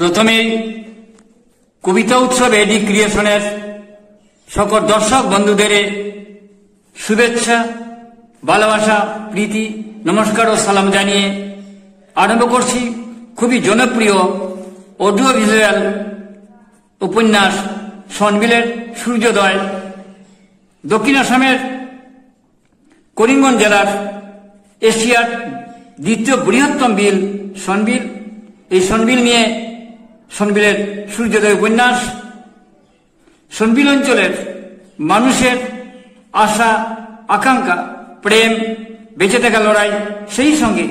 প্রথমেই কবিতা উৎসব এডি ক্রিয়েশনের সকল দর্শক বন্ধুদের শুভেচ্ছা, ভালোবাসা, প্রীতি, নমস্কার ও সালাম জানিয়ে আরম্ভ করছি খুবই জনপ্রিয় অডিও ভিজুয়াল উপন্যাস সনবিলের সূর্যোদয়। দক্ষিণ আসামের করিমগঞ্জ জেলার এশিয়ার দ্বিতীয় বৃহত্তম বিল সনবিল। এই সনবিল নিয়ে সনবিলের সূর্যোদয় উপন্যাস। সনবিল অঞ্চলের মানুষের আশা, আকাঙ্ক্ষা, প্রেম, বেঁচে থাকা লড়াই, সেই সঙ্গে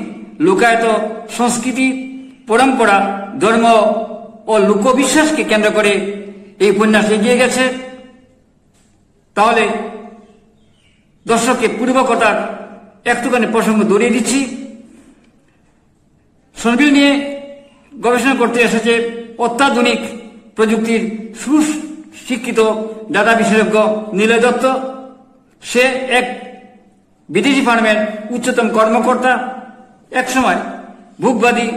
লোকায়ত সংস্কৃতি, পরম্পরা, ধর্ম ও লোকবিশ্বাসকে কেন্দ্র করে এই উপন্যাস এগিয়ে গেছে। তাহলে দর্শককে পূর্বকথার একটুখানি প্রসঙ্গ ধরিয়ে দিচ্ছি। সনবিল নিয়ে গবেষণা করতে এসেছে অত্যাধুনিক প্রযুক্তির সুশিক্ষিত ডাটা বিশেষজ্ঞ নিলয় দত্ত। সে এক বিদেশি ফার্মের উচ্চতম কর্মকর্তা। একসময় ভোগবাদী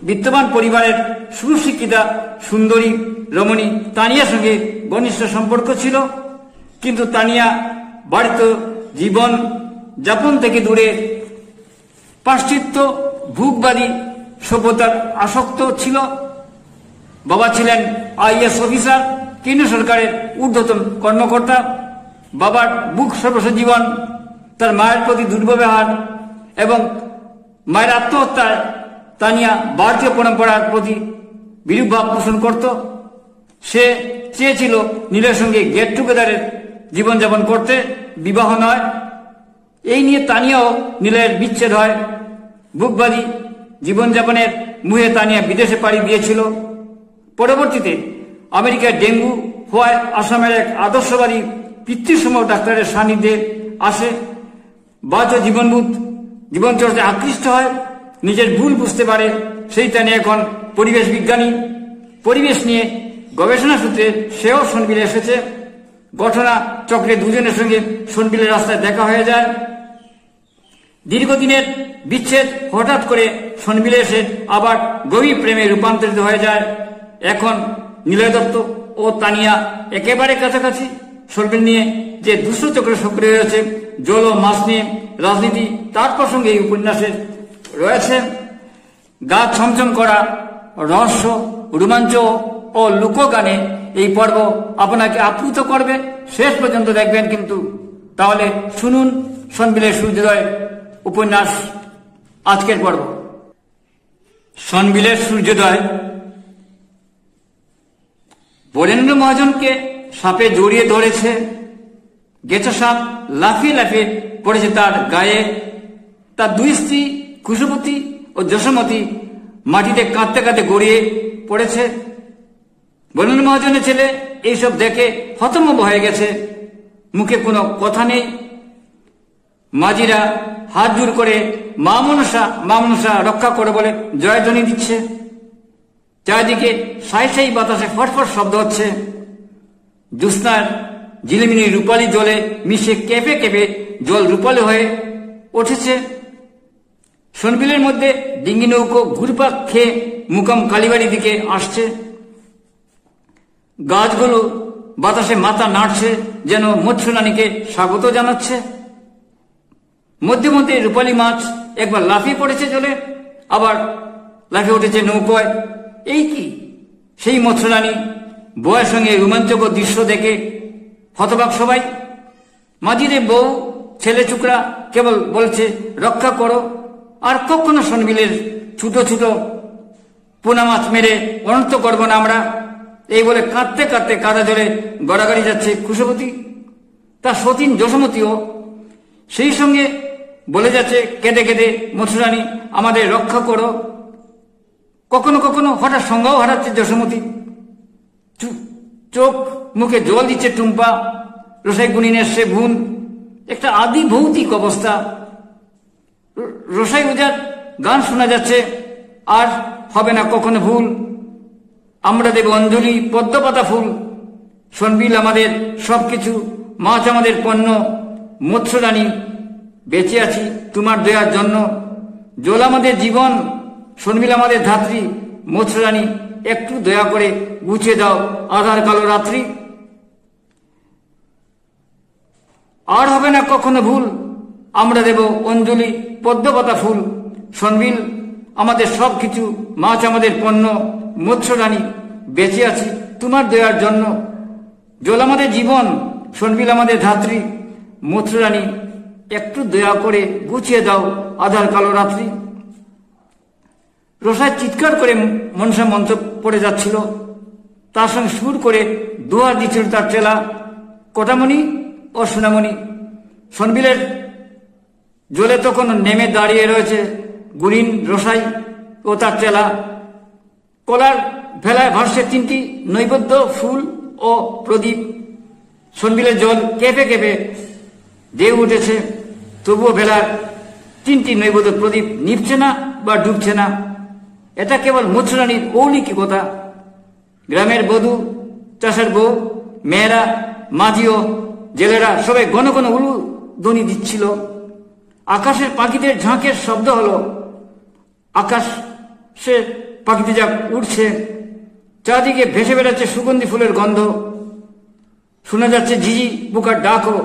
বিত্তবান পরিবারের সুশিক্ষিতা সুন্দরী রমণী তানিয়ার সঙ্গে ঘনিষ্ঠ সম্পর্ক ছিল, কিন্তু তানিয়া বাড়িতে জীবন যাপন থেকে দূরে পাশ্চাত্য ভোগবাদী সভ্যতার আসক্ত ছিল। বাবা ছিলেন আইএস অফিসার, কেন্দ্রীয় সরকারের ঊর্ধ্বতন কর্মকর্তা। বাবার বুক সর্বস্ব জীবন, তার মায়ের প্রতি দুর্ব্যবহার এবং মায়ের আত্মহত্যায় তানিয়া ভারতীয় পরম্পরার প্রতি বিরূপ ভাব পোষণ করত। সে চেয়েছিল নীলের সঙ্গে গেট টুগেদারের জীবনযাপন করতে, বিবাহ নয়। এই নিয়ে তানিয়াও নীলের বিচ্ছেদ হয়। ভোগবাদী জীবনযাপনের মুহে তানিয়া বিদেশে পাড়ি দিয়েছিল। পরবর্তীতে আমেরিকায় ডেঙ্গু হওয়ায় আসামের এক আদর্শবাদী পিতৃসম ডাক্তারের সান্নিধ্যে আসে। বাচ জীবনবোধ জীবনচর্চায় আকৃষ্ট হয়, নিজের ভুল বুঝতে পারে। সেই তানিয়া এখন পরিবেশ বিজ্ঞানী। পরিবেশ নিয়ে গবেষণা সূত্রে সেও সনবিলে এসেছে। ঘটনা চক্রে দুজনের সঙ্গে সনবিলের রাস্তায় দেখা হয়ে যায়। দীর্ঘদিনের বিচ্ছেদ হঠাৎ করে সনবিলে এসে আবার গভীর প্রেমে রূপান্তরিত হয়ে যায়। এখন নিলয় দত্ত ও তানিয়া একেবারে কাছাকাছি। সনবিল নিয়ে যে দুষ্ট চক্র সক্রিয় হয়েছে, জল ও মাছ নিয়ে রাজনীতি, তার প্রসঙ্গে এই উপন্যাসে রয়েছে। গা ছমছম করা রহস্য, রোমাঞ্চ ও লোকগানে এই পর্ব আপনাকে আপ্লুত করবে। শেষ পর্যন্ত দেখবেন কিন্তু। তাহলে শুনুন সনবিলের সূর্যোদয় উপন্যাস আজকের পর্ব। সনবিলের সূর্যোদয়। বরেন্দ্র মহাজনকে সাপে জড়িয়ে ধরেছে। গেছো সাপ লাফিয়ে লাফিয়ে পড়েছে তার গায়ে। তার দুই স্ত্রী কুশবতী ও যশোমতী মাটিতে কাঁদতে কাঁদতে গড়িয়ে পড়েছে। বরেন্দ্র মহাজনের ছেলে এইসব দেখে হতভম্ব হয়ে গেছে। মুখে কোনো কথা নেই। মাঝিরা হাত জোর করে মা মনসা রক্ষা করে বলে জয়ধ্বনি দিচ্ছে। চারিদিকে সাই সাই বাতাসে ফটফট শব্দ হচ্ছে। জ্যোৎস্নার ঝিলিমিলি রূপালী জলে মিশে কেঁপে কেঁপে জল রূপালী হয়ে উঠেছে। সনবিলের মধ্যে ডিঙ্গি নৌকো ঘুরপাক খেয়ে মুকাম কালীবাড়ির দিকে আসছে। গাছগুলো বাতাসে মাথা নাড়ছে, যেন মৎস্যরানীকে স্বাগত জানাচ্ছে। মধ্যে মধ্যে রূপালী মাছ একবার লাফিয়ে পড়েছে জলে, আবার লাফিয়ে উঠেছে নৌকোয়। এই কি সেই মৎস্যরানী? বউয়ের সঙ্গে রোমাঞ্চকর দৃশ্য দেখে হতবাক সবাই। মাঝিদের বউ ছেলে চুকরা কেবল বলছে রক্ষা করো। আর কখনো সনবিলের ছোট ছোট পোনা মাছ মেরে অনন্ত করবো না আমরা, এই বলে কাঁদতে কাঁদতে কাদা জলে গড়াগড়ি যাচ্ছে কুশবতী। তার সতীন যশোমতীও সেই সঙ্গে বলে যাচ্ছে কেঁদে কেঁদে, মথুরানী আমাদের রক্ষা করো। কখনো কখনো হঠাৎ সংজ্ঞাও হারাচ্ছে যশোমতী। চোখ মুখে জল দিচ্ছে টুম্পা। রসাই গুনিনের সে ভুন, একটা আদি ভৌতিক অবস্থা। রসাই উজার গান শোনা যাচ্ছে, আর হবে না কখনো ভুল। আমরা দেব অঞ্জলি পদ্মপাতা ফুল। সনবিল আমাদের সবকিছু, মাছ আমাদের পণ্য। মৎস্যরানী বেঁচে আছি তোমার দয়ার জন্য। জল আমাদের জীবন, সনবিল আমাদের ধাত্রী। মৎস্যরানী একটু দয়া করে গুছিয়ে দাও আধার কালো রাত্রি। আর হবে না কখনো ভুল, আমরা দেব অঞ্জলি পদ্মপাতা ফুল। সনবিল আমাদের সব কিছু, মাছ আমাদের পণ্য, মৎস্যরানী বেঁচে আছি তোমার দয়ার জন্য। জল আমাদের জীবন, সনবিল আমাদের ধাত্রী। মৎস্যরানী একটু দয়া করে গুছিয়ে দাও আধার কালো রাত্রি। রসায় চিৎকার করে মনসা মন্ত্র পড়ে যাচ্ছিল, তার সঙ্গে সুর করে দোয়া দিচ্ছিল তার চেলা কটামণি ও সোনামণি। সনবিলের জলে তখন নেমে দাঁড়িয়ে রয়েছে গুরিন, রসাই ও তার চেলা। কলার ভেলায় ভাসছে 3টি নৈবেদ্য ফুল ও প্রদীপ। সনবিলের জল কেঁপে কেঁপে ঢেউ উঠেছে, তবুও ভেলার 3টি নৈবেদ্য প্রদীপ নিভছে না বা ডুবছে না। এটা কেবল মৎস্যরানীর অলৌকিকতা। গ্রামের বধূ, চাষের বউ, মেয়েরা, মাঝি ও জেলেরা সবাই ঘন ঘন উলু ধ্বনি দিচ্ছিল। আকাশের পাখিদের ঝাঁকের শব্দ হলো। আকাশে পাখিতে যা উঠছে, চারদিকে ভেসে বেড়াচ্ছে সুগন্ধি ফুলের গন্ধ। শোনা যাচ্ছে ঝিঝি পোকার ডাকও।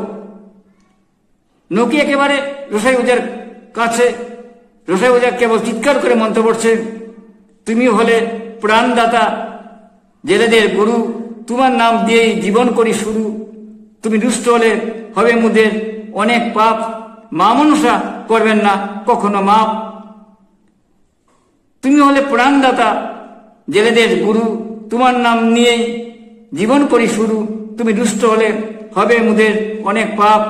নকি একেবারে রসাই ওজার কাছে। রসাই ওজা কেবল চিৎকার করে মন্ত্র পড়ছে, তুমি হলে প্রাণদাতা, জেলেদের গুরু, তোমার নাম দিয়েই জীবন করি শুরু। তুমি দুষ্ট হলে হবে মুদের অনেক পাপ, মা মনসা করবেন না কখনো মাপ। তুমি হলে প্রাণদাতা, জেলেদের গুরু, তোমার নাম নিয়েই জীবন করি শুরু। তুমি দুষ্ট হলে হবে মুদের অনেক পাপ,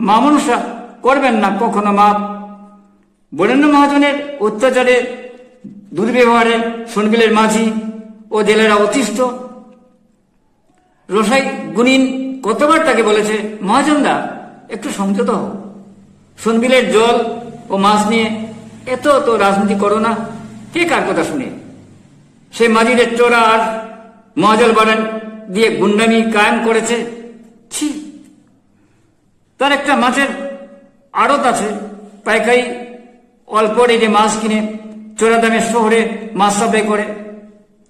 মা মনসা করবেন না কখনো মাপ। বরেণ্য মহাজনের অত্যাচারে, দুর্ব্যবহারে সনবিলের মাঝি ও জেলেরা অতিষ্ঠ। রসাই গুনিন কতবার তাকে বলেছে, মহাজনদা একটু সংযত হও, সনবিলের জল ও মাছ নিয়ে এত রাজনীতি করো না, কে কার কথা শুনে। সে মাঝিদের চোরা আর মহাজল বাড়ান দিয়ে গুন্ডামি কায়েম করেছে। ছি, তার একটা মাছের আড়ত আছে, পাইকারি অল্প রেটে মাছ কিনে চোরা দামে শহরে মাছ সাপ্লাই করে।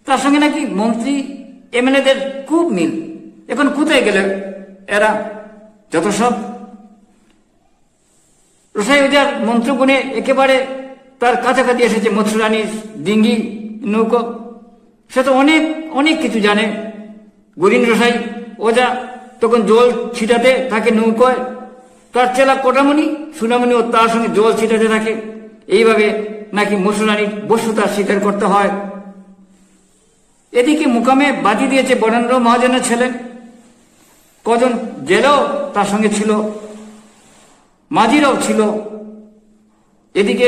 তার সঙ্গে নাকি মন্ত্রী এমএলএদের খুব মিল। এখন কোথায় গেলে এরা, যত সব। রসাই ওজার মন্ত্রগুণে একেবারে তার কাছাকাছি এসেছে মৎস্যরানীর ডিঙ্গি, নৌকো। সে তো অনেক অনেক কিছু জানে। গুরিন রসাই ওজা তখন জল ছিটাতে থাকে নৌকোয়। তার চেলা কটামণি, সোনামণি ও তার সঙ্গে জল ছিটাতে থাকে। এইভাবে নাকি মৎস্যরানীর বস্তুতা স্বীকার করতে হয়। এদিকে মুকামে বাজি দিয়েছে বরেন্দ্র মহাজনের ছেলে। কজন জেলেও তার সঙ্গে ছিল, মাঝিরাও ছিল। এদিকে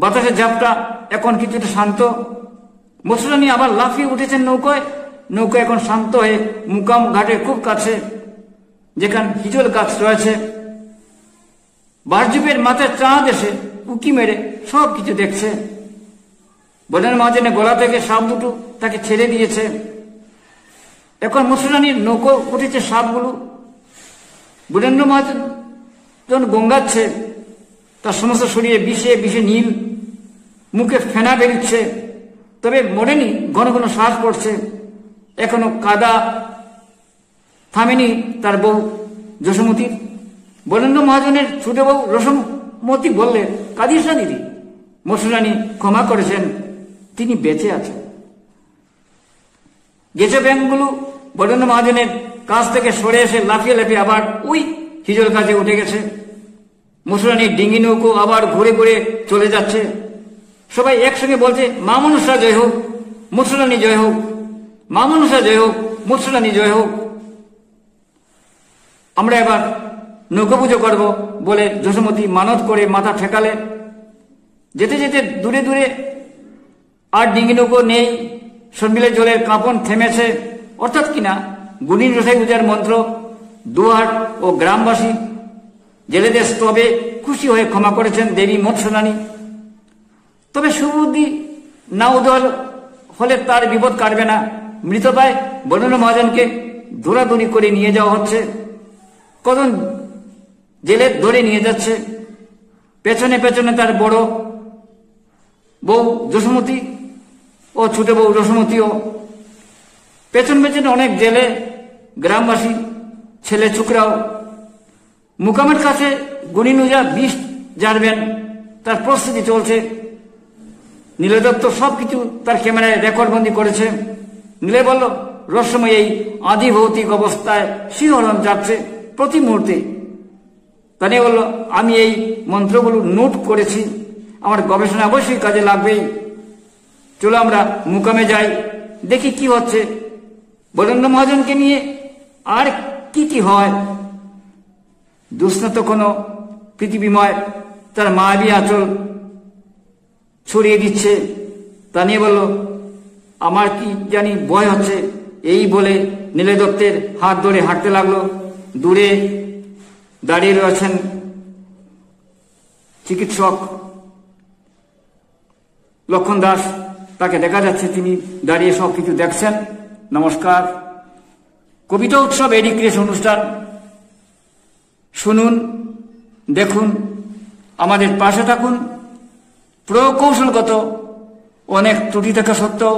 বাতাসের ঝাপটা এখন কিছুটা শান্ত। মৎস্যরানী আবার লাফিয়ে উঠেছেন নৌকায়। নৌকা এখন শান্ত হয়ে মুকাম ঘাটের খুব কাছে, যেখানে হিজল গাছ রয়েছে। বাসজীবের মাথায় চাঁদ এসে উকি মেরে সব কিছু দেখছে। বরেন্দ্র মহাজনের গলা থেকে সাপ দুটো তাকে ছেড়ে দিয়েছে। এখন মৎস্যরানীর নৌকো উঠেছে সাপগুলো। বরেন্দ্র মহাজন যখন গঙ্গাচ্ছে, তার সমস্ত শরীরে বিষে বিষে নীল, মুখে ফেনা বেরোচ্ছে, তবে মরেনি, ঘন ঘন শ্বাস পড়ছে। এখনো কাদা থামেনি তার বউ যশোমতীর। বরেন্দ্র মহাজনের ছোট বউ রসমতী বললে, কাঁদিস না দিদি, মৎস্যরানী ক্ষমা করেছেন, তিনি বেঁচে আছেন। গেছে ব্যাংকগুলো বরেন্দ্র মহাজনের কাছ থেকে সরে এসে লাফিয়ে লাফিয়ে আবার ওই হিজল কাছে উঠে গেছে। মৎস্যরানীর ডিঙ্গি নৌকো আবার ঘুরে ঘুরে চলে যাচ্ছে। সবাই একসঙ্গে বলছে, মা মনসা জয় হোক, মৎস্যরানী জয় হোক, মা মনসা জয় হোক, মৎস্যরানী জয় হোক। আমরা এবার নৌকো পুজো করব বলে যশোমতী মানত করে মাথা ঠেকালে। যেতে যেতে দূরে দূরে আর ডিঙ্গি নৌকো নেই। সনবিলের জলের কাঁপন থেমেছে, অর্থাৎ কিনা গুনিন রসাই পূজার মন্ত্র, দুয়ার ও গ্রামবাসী জেলেদের স্তবে খুশি হয়ে ক্ষমা করেছেন দেবী মৎস্যরানী। তবে সুবুদ্ধি না উদয় হলে তার বিপদ কাটবে না। মৃতপ্রায় বরেন্দ্র মহাজনকে দৌড়াদৌড়ি করে নিয়ে যাওয়া হচ্ছে। কজন জেলে ধরে নিয়ে যাচ্ছে। পেছনে পেছনে তার বড় বউ যশোমতী। ও ছোট বউ রসমতিও। পেছন পেছনে অনেক জেলে, গ্রামবাসী, ছেলে ছোকরাও। মুকামের কাছে গুণিনুজা বিষ জানবেন, তার প্রস্তুতি চলছে। নীলদত্ত সবকিছু তার ক্যামেরায় রেকর্ডবন্দি করেছে। নীলে বলল, রহস্যময় এই আদি ভৌতিক অবস্থায় শিহরণ যাচ্ছে প্রতি মুহূর্তে। তানি বলল, আমি এই মন্ত্রগুলো নোট করেছি, আমার গবেষণা অবশ্যই কাজে লাগবেই। চলো আমরা মুকামে যাই, দেখি কি হচ্ছে। বরেন্দ্র মহাজনকে নিয়ে আর কি কি হয়। দুষ্ণত কোনো পৃথিবীময় তার মায়াবী আঁচল ছড়িয়ে দিচ্ছে। তা নিয়ে বলল, আমার কি জানি ভয় হচ্ছে। এই বলে নীলে দত্তের হাত ধরে হাঁটতে লাগলো। দূরে দাঁড়িয়ে রয়েছেন চিকিৎসক লক্ষণ দাস, তাকে দেখা যাচ্ছে তিনি দাঁড়িয়ে সবকিছু দেখছেন। নমস্কার। কবিতা উৎসব এডুকেশন অনুষ্ঠান শুনুন, দেখুন, আমাদের পাশে থাকুন। প্রকৌশলগত অনেক ত্রুটি থাকা সত্ত্বেও,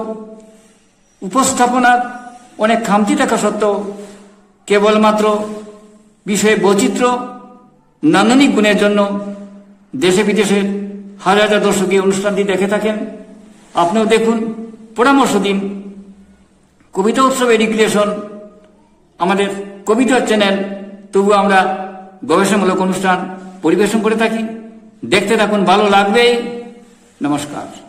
উপস্থাপনার অনেক খামতি থাকা সত্ত্বেও, কেবলমাত্র বিষয়ে বৈচিত্র্য, নান্দনিক গুণের জন্য দেশে বিদেশে হাজার হাজার দর্শক এই অনুষ্ঠানটি দেখে থাকেন। আপনিও দেখুন, পরামর্শ দিন। কবিতা উৎসব এডুকেশন আমাদের কবিতার চ্যানেল, তবু আমরা গবেষণামূলক অনুষ্ঠান পরিবেশন করে থাকি। দেখতে থাকুন, ভালো লাগবেই। নমস্কার।